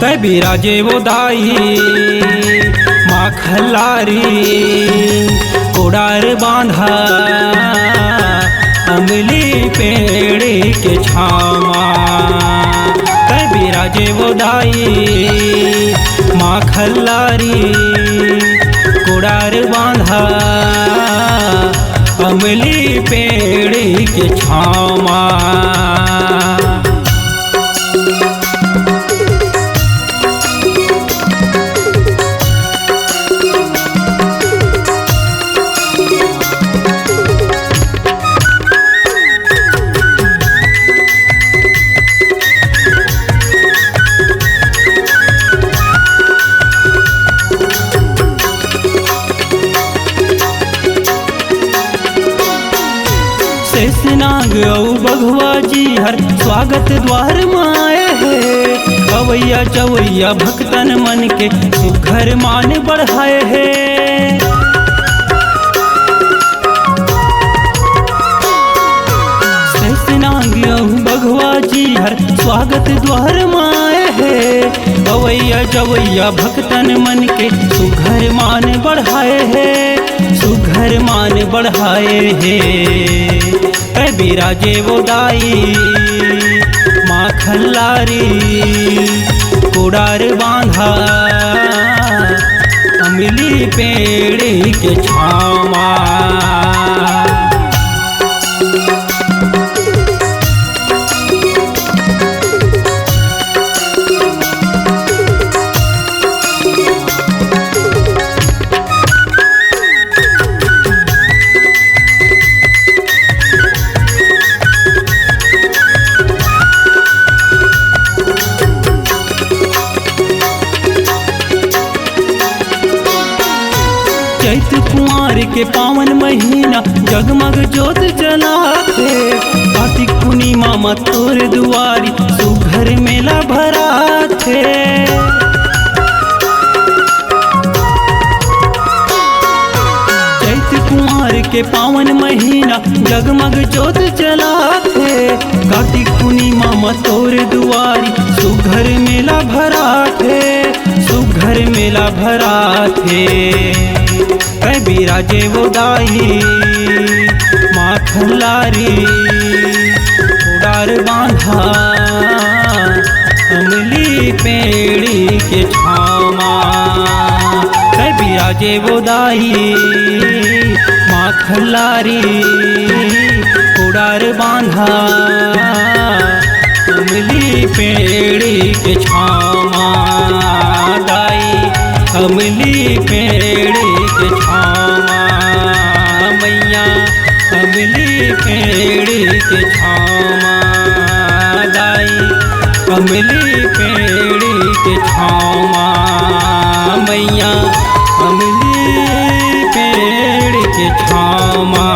तै बिराजे वो दाई माँ खल्लारी कोडार बांधा अमली पेड़ के छामा। तै बिराजे वो दाई माँ खल्लारी कोडार बांधा अमली पेड़ के छामा। शेषनाग औ बघवा जी हर स्वागत द्वार माए है। अवैया चवैया भक्तन मन के सुघर मान बढ़ाए है। शेषनाग औ बघवा जी हर स्वागत द्वार माए है। अवैया चवैया भक्तन मन के सुघर मान बढ़ाए है। सुघर मान बढ़ाए है। तै बिराजे वो दाई माँ खल्लारी कोडार बांधा अमली पेड़ के छामा। चैत कुंवर के पावन महीना जगमग जोत जलाते। कार्तिक पूर्णिमा में तोर दुआरी सुघर मेला भराते। चैत कुंवर के पावन महीना जगमग जोत जलाते। कार्तिक पूर्णिमा में तोर दुआरी सुघर मेला भराते। सुघर मेला भराते। तै बिराजे वो दाई माँ खल्लारी कोडार बांधा अमली पेड़ के छामा। तै बिराजे वो दाई माँ खल्लारी कोडार बांधा अमली पेड़ के छामा। दाई अमली पेड़ के छामा मैया अमली पेड़ के छामा। दाई अमली पेड़ के छामा मैया अमली पेड़ के छामा।